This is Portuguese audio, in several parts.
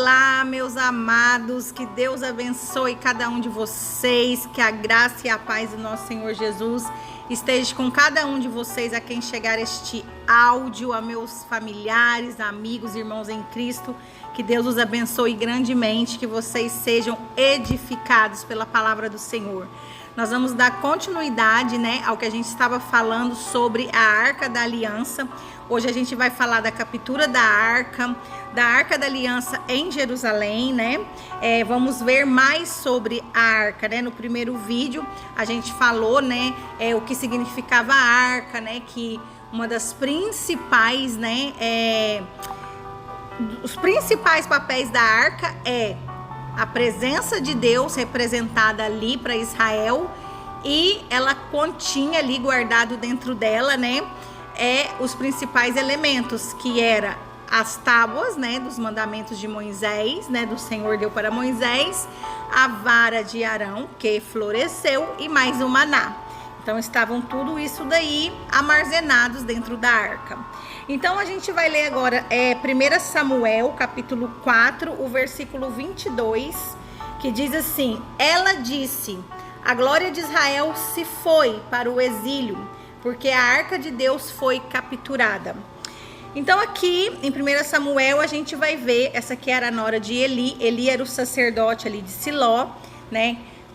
Olá, meus amados, que Deus abençoe cada um de vocês, que a graça e a paz do nosso Senhor Jesus esteja com cada um de vocês, a quem chegar este áudio, a meus familiares, amigos, irmãos em Cristo, que Deus os abençoe grandemente, que vocês sejam edificados pela palavra do Senhor. Nós vamos dar continuidade, ao que a gente estava falando sobre a Arca da Aliança. Hoje a gente vai falar da captura da Arca da Aliança em Jerusalém, vamos ver mais sobre a Arca, No primeiro vídeo a gente falou, o que significava a Arca, que uma das principais, os principais papéis da Arca é a presença de Deus representada ali para Israel, e ela continha ali guardado dentro dela, os principais elementos, que era as tábuas, dos mandamentos de Moisés, do Senhor deu para Moisés, a vara de Arão que floresceu e mais o maná. Então estavam tudo isso daí armazenados dentro da arca. Então a gente vai ler agora 1 Samuel capítulo 4, o versículo 22, que diz assim: ela disse: a glória de Israel se foi para o exílio, porque a arca de Deus foi capturada. Então aqui em 1 Samuel a gente vai ver, essa aqui era a nora de Eli. Eli era o sacerdote ali de Siló,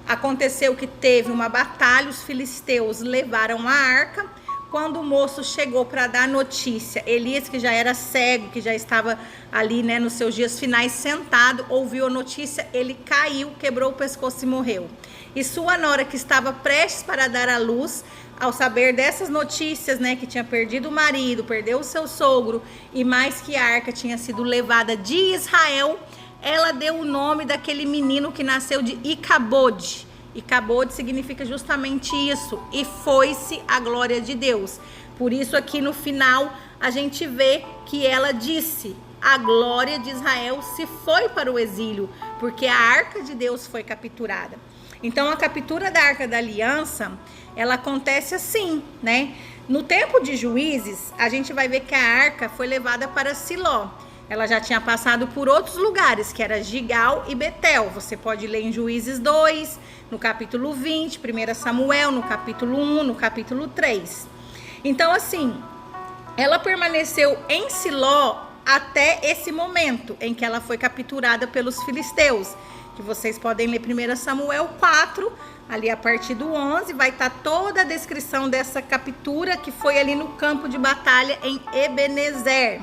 Aconteceu que teve uma batalha, os filisteus levaram a arca. Quando o moço chegou para dar notícia, Elias, que já era cego, que já estava ali, nos seus dias finais sentado, ouviu a notícia, ele caiu, quebrou o pescoço e morreu. E sua nora, que estava prestes para dar à luz, ao saber dessas notícias, que tinha perdido o marido, perdeu o seu sogro, e mais que a arca tinha sido levada de Israel, ela deu o nome daquele menino que nasceu de Icabode. Icabode significa justamente isso, e foi-se a glória de Deus. Por isso aqui no final a gente vê que ela disse: a glória de Israel se foi para o exílio, porque a arca de Deus foi capturada. Então a captura da Arca da Aliança, ela acontece assim, No tempo de Juízes, a gente vai ver que a arca foi levada para Siló. Ela já tinha passado por outros lugares, que era Gigal e Betel. Você pode ler em Juízes 2, no capítulo 20, 1 Samuel, no capítulo 1, no capítulo 3. Então, assim, ela permaneceu em Siló até esse momento em que ela foi capturada pelos filisteus, que vocês podem ler 1 Samuel 4, ali a partir do 11, vai estar toda a descrição dessa captura, que foi ali no campo de batalha em Ebenezer.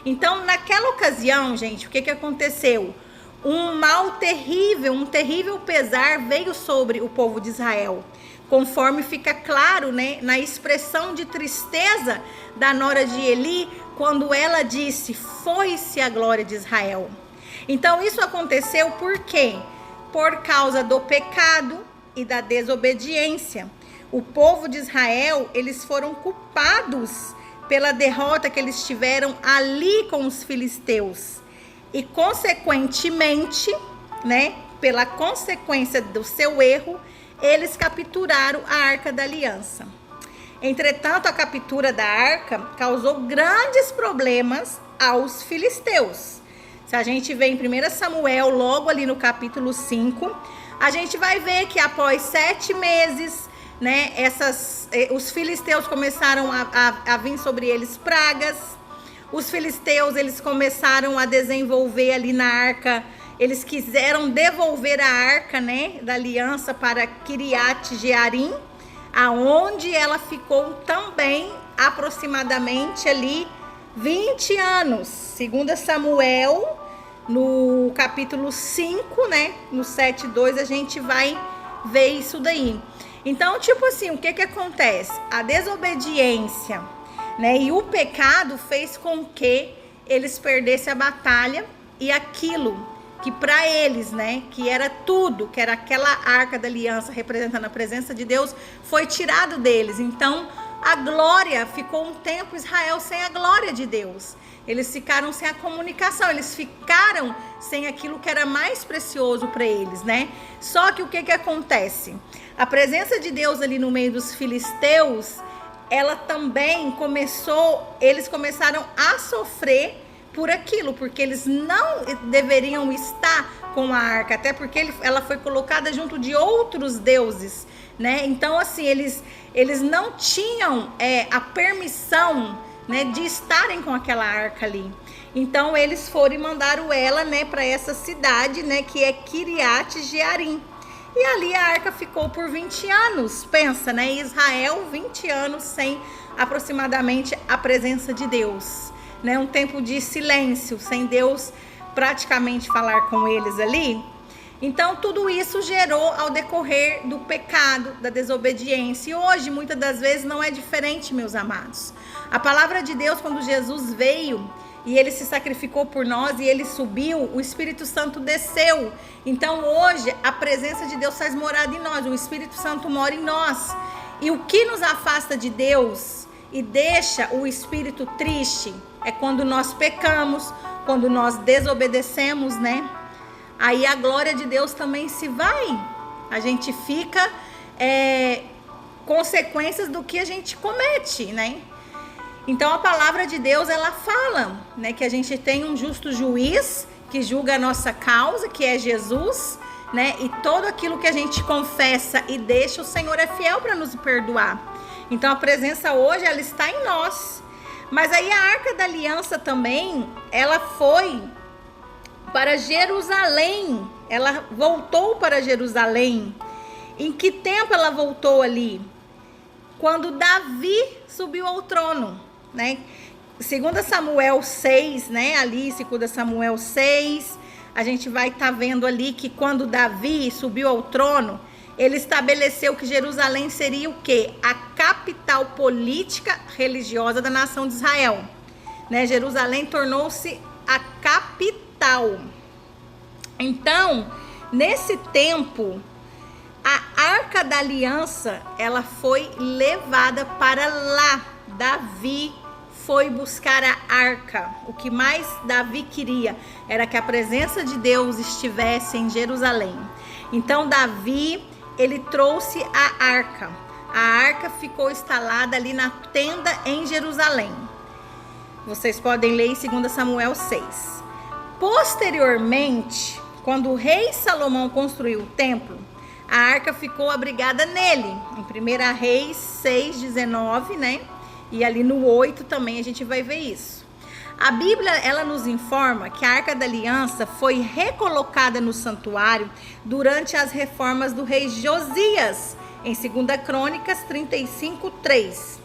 Então, naquela ocasião, gente, o que aconteceu? Um mal terrível, um terrível pesar veio sobre o povo de Israel, conforme fica claro, na expressão de tristeza da nora de Eli, quando ela disse: foi-se a glória de Israel. Então, isso aconteceu por quê? Por causa do pecado e da desobediência. O povo de Israel, eles foram culpados pela derrota que eles tiveram ali com os filisteus. E, consequentemente, pela consequência do seu erro, eles capturaram a Arca da Aliança. Entretanto, a captura da arca causou grandes problemas aos filisteus. Se a gente vê em 1 Samuel, logo ali no capítulo 5, a gente vai ver que após 7 meses, os filisteus começaram a vir sobre eles pragas. Os filisteus, eles começaram a desenvolver ali na arca, eles quiseram devolver a arca, da aliança para Kiriat Jearim, aonde ela ficou também aproximadamente ali 20 anos. 2 Samuel, no capítulo 5, no 7:2, a gente vai ver isso daí. Então, tipo assim, o que acontece? A desobediência, e o pecado fez com que eles perdessem a batalha, e aquilo que para eles, que era tudo, que era aquela arca da aliança representando a presença de Deus, foi tirado deles. Então, a glória, ficou um tempo Israel sem a glória de Deus. Eles ficaram sem a comunicação, eles ficaram sem aquilo que era mais precioso para eles, Só que o que acontece? A presença de Deus ali no meio dos filisteus, ela também eles começaram a sofrer por aquilo, porque eles não deveriam estar com a arca, até porque ela foi colocada junto de outros deuses, né? Então, assim, eles não tinham a permissão, né, de estarem com aquela arca ali. Então, eles foram e mandaram ela, né, para essa cidade, né, que é Kiriat Jearim. E ali a arca ficou por 20 anos. Pensa, né? Israel, 20 anos sem aproximadamente a presença de Deus, né? Um tempo de silêncio, sem Deus praticamente falar com eles ali. Então, tudo isso gerou ao decorrer do pecado, da desobediência. E hoje, muitas das vezes, não é diferente, meus amados. A palavra de Deus, quando Jesus veio e ele se sacrificou por nós e ele subiu, o Espírito Santo desceu. Então, hoje, a presença de Deus faz morada em nós. O Espírito Santo mora em nós. E o que nos afasta de Deus e deixa o espírito triste é quando nós pecamos, quando nós desobedecemos, né? Aí a glória de Deus também se vai. A gente fica consequências do que a gente comete, né? Então a palavra de Deus, ela fala, né, que a gente tem um justo juiz que julga a nossa causa, que é Jesus, né? E todo aquilo que a gente confessa e deixa, o Senhor é fiel para nos perdoar. Então a presença hoje, ela está em nós. Mas aí a Arca da Aliança também, ela foi para Jerusalém. Ela voltou para Jerusalém. Em que tempo ela voltou ali? Quando Davi subiu ao trono, né? 2 Samuel 6, né? Ali, 2 Samuel 6, a gente vai estar vendo ali que quando Davi subiu ao trono, ele estabeleceu que Jerusalém seria o quê? A capital política religiosa da nação de Israel, né? Jerusalém tornou-se a capital. Então, nesse tempo, a Arca da Aliança, ela foi levada para lá. Davi foi buscar a arca. O que mais Davi queria era que a presença de Deus estivesse em Jerusalém. Então Davi, ele trouxe a arca. A arca ficou instalada ali na tenda em Jerusalém. Vocês podem ler em 2 Samuel 6. Posteriormente, quando o rei Salomão construiu o templo, a arca ficou abrigada nele. Em 1 Reis 6:19, né? E ali no 8 também a gente vai ver isso. A Bíblia, ela nos informa que a Arca da Aliança foi recolocada no santuário durante as reformas do rei Josias, em 2 Crônicas 35:3.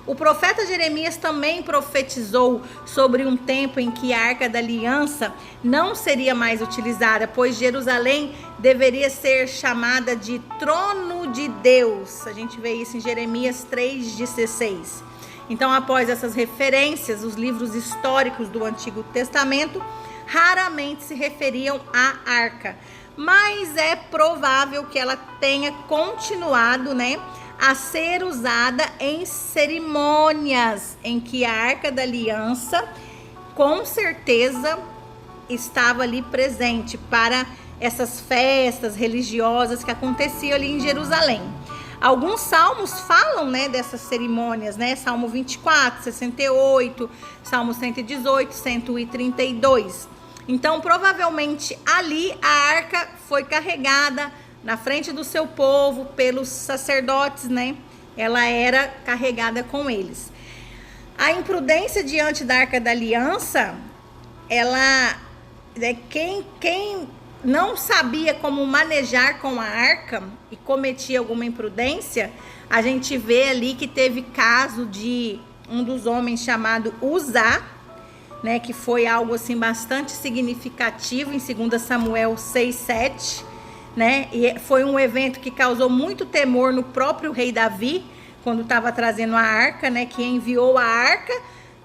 O profeta Jeremias também profetizou sobre um tempo em que a Arca da Aliança não seria mais utilizada, pois Jerusalém deveria ser chamada de trono de Deus. A gente vê isso em Jeremias 3:16. Então, após essas referências, os livros históricos do Antigo Testamento raramente se referiam à arca, mas é provável que ela tenha continuado, né, a ser usada em cerimônias em que a Arca da Aliança, com certeza, estava ali presente para essas festas religiosas que aconteciam ali em Jerusalém. Alguns salmos falam, né, dessas cerimônias, né? Salmo 24, 68, Salmo 118, 132. Então, provavelmente, ali a arca foi carregada na frente do seu povo pelos sacerdotes, né? Ela era carregada com eles. A imprudência diante da Arca da Aliança, ela, quem não sabia como manejar com a arca e cometia alguma imprudência, a gente vê ali que teve caso de um dos homens chamado Uzá, né, que foi algo assim bastante significativo em 2 Samuel 6:7, né? E foi um evento que causou muito temor no próprio rei Davi, quando estava trazendo a arca, né, que enviou a arca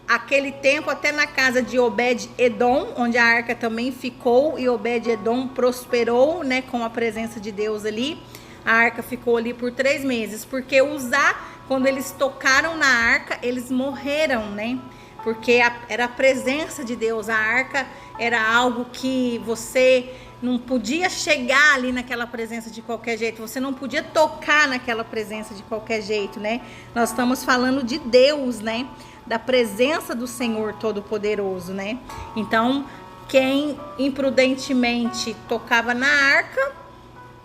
aquele tempo até na casa de Obed-Edom, onde a arca também ficou, e Obed-Edom prosperou, né, com a presença de Deus ali. A arca ficou ali por 3 meses, porque Uzá, quando eles tocaram na arca, eles morreram, né? Porque era a presença de Deus. A arca era algo que você não podia chegar ali naquela presença de qualquer jeito, você não podia tocar naquela presença de qualquer jeito, né? Nós estamos falando de Deus, né? da presença do Senhor Todo-Poderoso, né? Então, quem imprudentemente tocava na arca,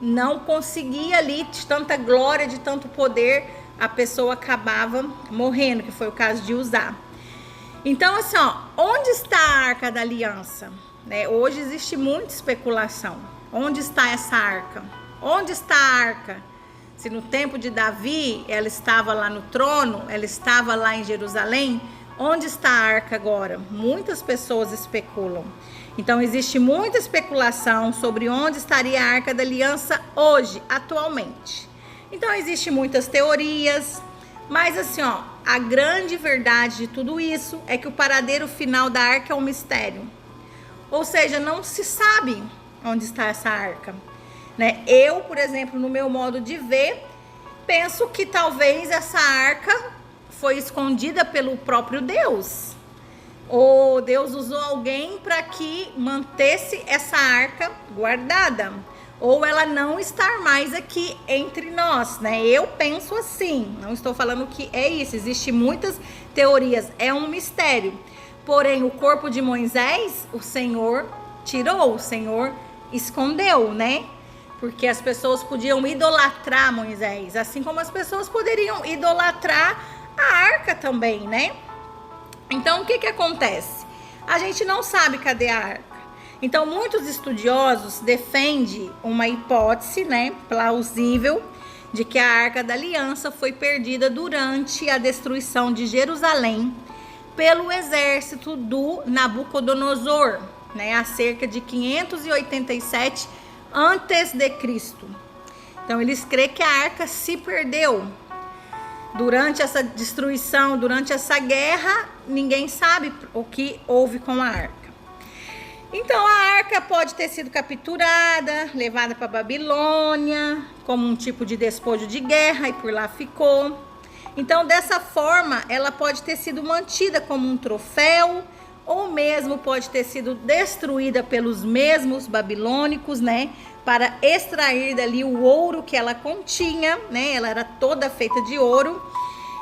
não conseguia ali, de tanta glória, de tanto poder, a pessoa acabava morrendo, que foi o caso de Uzá. Então, assim, ó, onde está a Arca da Aliança? Né? Hoje existe muita especulação. Onde está essa arca? Onde está a arca? Se no tempo de Davi ela estava lá no trono, ela estava lá em Jerusalém, onde está a arca agora? Muitas pessoas especulam. Então existe muita especulação sobre onde estaria a Arca da Aliança hoje, atualmente. Então existe muitas teorias, mas assim, ó, a grande verdade de tudo isso é que o paradeiro final da arca é um mistério. Ou seja, não se sabe onde está essa arca, né? Eu, por exemplo, no meu modo de ver, penso que talvez essa arca foi escondida pelo próprio Deus. Ou Deus usou alguém para que mantesse essa arca guardada. Ou ela não estar mais aqui entre nós, né? Eu penso assim, não estou falando que é isso. Existem muitas teorias, é um mistério. Porém, o corpo de Moisés, o Senhor tirou, o Senhor escondeu, né? Porque as pessoas podiam idolatrar Moisés, assim como as pessoas poderiam idolatrar a arca também, né? Então, o que acontece? A gente não sabe cadê a arca. Então, muitos estudiosos defendem uma hipótese, né, plausível, de que a Arca da Aliança foi perdida durante a destruição de Jerusalém pelo exército do Nabucodonosor, né, há cerca de 587 a.C. Então, eles creem que a arca se perdeu. Durante essa destruição, durante essa guerra, ninguém sabe o que houve com a arca. Então, a arca pode ter sido capturada, levada para a Babilônia, como um tipo de despojo de guerra, e por lá ficou. Então, dessa forma, ela pode ter sido mantida como um troféu, ou mesmo pode ter sido destruída pelos mesmos babilônicos, né? Para extrair dali o ouro que ela continha, né? Ela era toda feita de ouro.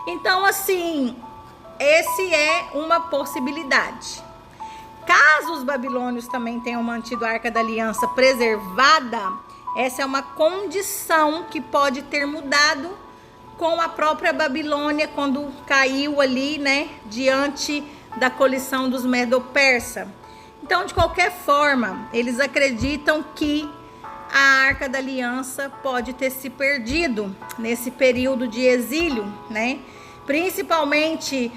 Então, assim, esse é uma possibilidade. Caso os babilônios também tenham mantido a Arca da Aliança preservada, essa é uma condição que pode ter mudado com a própria Babilônia quando caiu ali, né, diante da colisão dos Medo-Persa. Então, de qualquer forma, eles acreditam que a Arca da Aliança pode ter se perdido nesse período de exílio, né? Principalmente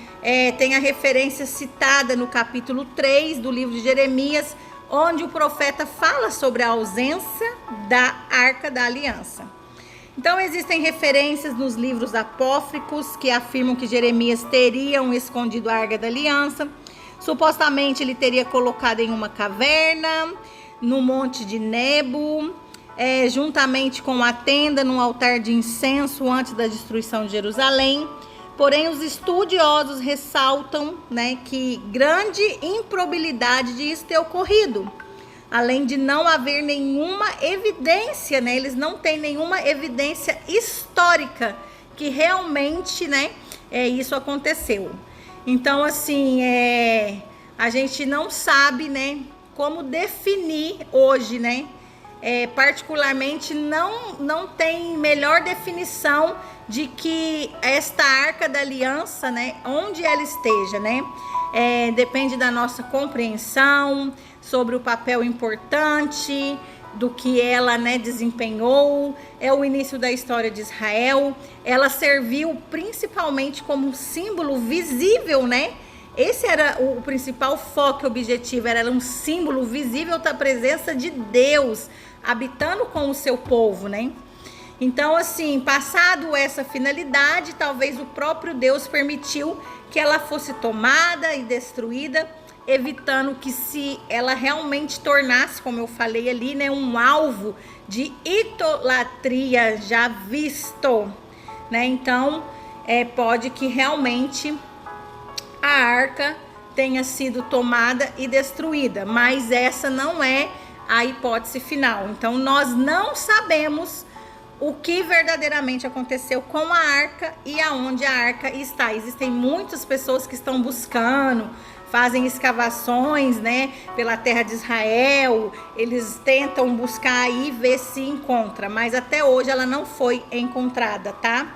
tem a referência citada no capítulo 3 do livro de Jeremias, onde o profeta fala sobre a ausência da Arca da Aliança. Então existem referências nos livros apócrifos que afirmam que Jeremias teria escondido a Arca da Aliança. Supostamente ele teria colocado em uma caverna, no monte de Nebo, juntamente com a tenda, num altar de incenso antes da destruição de Jerusalém. Porém, os estudiosos ressaltam, né, que grande improbabilidade de isso ter ocorrido. Além de não haver nenhuma evidência, né, eles não têm nenhuma evidência histórica que realmente, né, isso aconteceu. Então, assim, a gente não sabe, né, como definir hoje, né? Particularmente não tem melhor definição de que esta Arca da Aliança, né, onde ela esteja, né, depende da nossa compreensão sobre o papel importante do que ela, né, desempenhou. É o início da história de Israel. Ela serviu principalmente como um símbolo visível, né? Esse era o principal foco e objetivo, era um símbolo visível da presença de Deus habitando com o seu povo, né? Então, assim, passado essa finalidade, talvez o próprio Deus permitiu que ela fosse tomada e destruída, evitando que se ela realmente tornasse, como eu falei ali, né, um alvo de idolatria já visto, né? Então, pode que realmente a arca tenha sido tomada e destruída, mas essa não é a hipótese final. Então, nós não sabemos o que verdadeiramente aconteceu com a arca e aonde a arca está. Existem muitas pessoas que estão buscando, fazem escavações, né, pela terra de Israel, eles tentam buscar aí, ver se encontra, mas até hoje ela não foi encontrada, tá?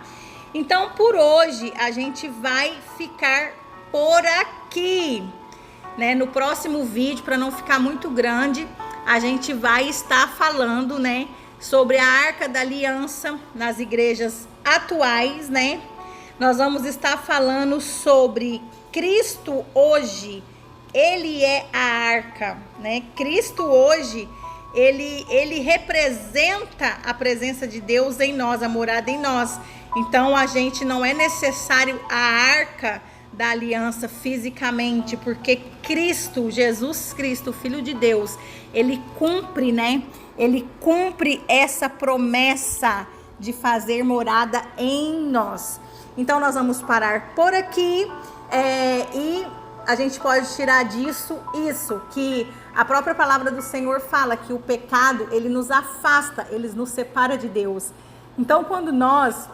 Então, por hoje, a gente vai ficar por aqui, né? No próximo vídeo, para não ficar muito grande, a gente vai estar falando, né, sobre a Arca da Aliança nas igrejas atuais, né? Nós vamos estar falando sobre Cristo hoje. Ele é a arca, né? Cristo hoje, ele representa a presença de Deus em nós, a morada em nós. Então, a gente não é necessário a arca da aliança fisicamente, porque Cristo, Jesus Cristo, Filho de Deus, ele cumpre, né? Ele cumpre essa promessa de fazer morada em nós. Então, nós vamos parar por aqui e a gente pode tirar disso isso, que a própria palavra do Senhor fala que o pecado, ele nos afasta, ele nos separa de Deus. Então, quando nós,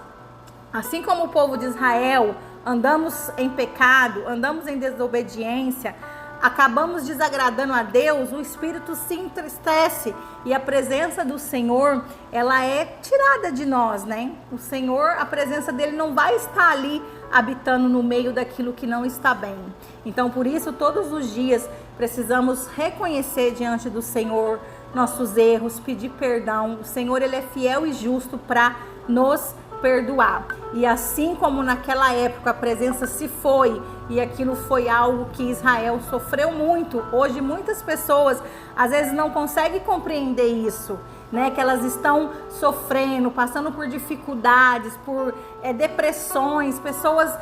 assim como o povo de Israel, andamos em pecado, andamos em desobediência, acabamos desagradando a Deus, o Espírito se entristece e a presença do Senhor, ela é tirada de nós, né? O Senhor, a presença dele não vai estar ali habitando no meio daquilo que não está bem. Então, por isso, todos os dias precisamos reconhecer diante do Senhor nossos erros, pedir perdão. O Senhor, ele é fiel e justo para nos perdoar. E assim como naquela época a presença se foi e aquilo foi algo que Israel sofreu muito, hoje muitas pessoas às vezes não conseguem compreender isso, né? Que elas estão sofrendo, passando por dificuldades, por depressões, pessoas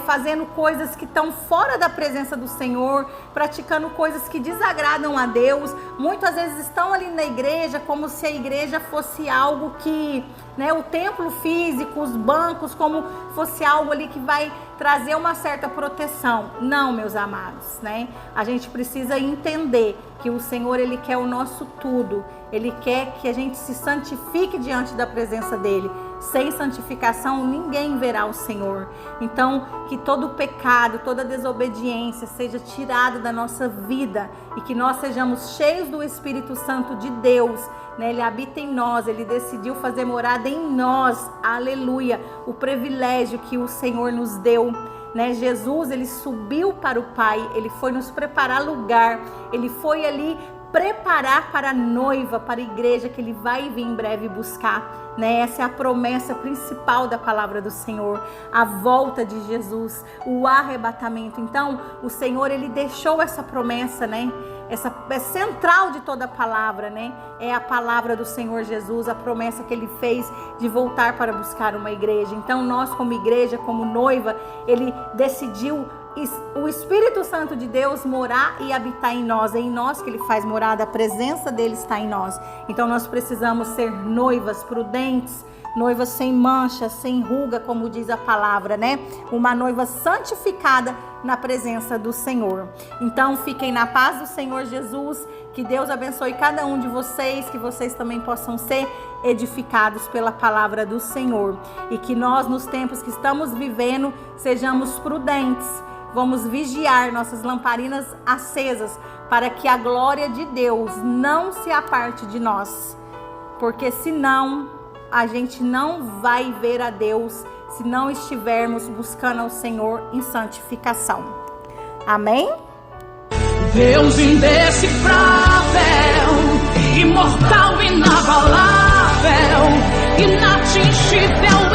fazendo coisas que estão fora da presença do Senhor, praticando coisas que desagradam a Deus. Muitas vezes estão ali na igreja como se a igreja fosse algo que, né, o templo físico, os bancos, como fosse algo ali que vai trazer uma certa proteção. Não, meus amados, né? A gente precisa entender que o Senhor, ele quer o nosso tudo. Ele quer que a gente se santifique diante da presença dele. Sem santificação, ninguém verá o Senhor. Então, que todo pecado, toda desobediência seja tirada da nossa vida e que nós sejamos cheios do Espírito Santo de Deus, né? Ele habita em nós, ele decidiu fazer morada em nós. Aleluia! O privilégio que o Senhor nos deu, né? Jesus, ele subiu para o Pai, ele foi nos preparar lugar, ele foi ali preparar para a noiva, para a igreja que ele vai vir em breve buscar, né? Essa é a promessa principal da palavra do Senhor, a volta de Jesus, o arrebatamento. Então, o Senhor, ele deixou essa promessa, né? Essa é central de toda a palavra, né? É a palavra do Senhor Jesus, a promessa que ele fez de voltar para buscar uma igreja. Então, nós como igreja, como noiva, ele decidiu o Espírito Santo de Deus morar e habitar em nós. É em nós que ele faz morada, a presença dele está em nós. Então nós precisamos ser noivas prudentes, noivas sem mancha, sem ruga, como diz a palavra, né? Uma noiva santificada na presença do Senhor. Então fiquem na paz do Senhor Jesus, que Deus abençoe cada um de vocês, que vocês também possam ser edificados pela palavra do Senhor e que nós, nos tempos que estamos vivendo, sejamos prudentes. Vamos vigiar nossas lamparinas acesas para que a glória de Deus não se aparte de nós, porque senão a gente não vai ver a Deus se não estivermos buscando ao Senhor em santificação. Amém? Deus indecifrável, imortal, inabalável, inatingível,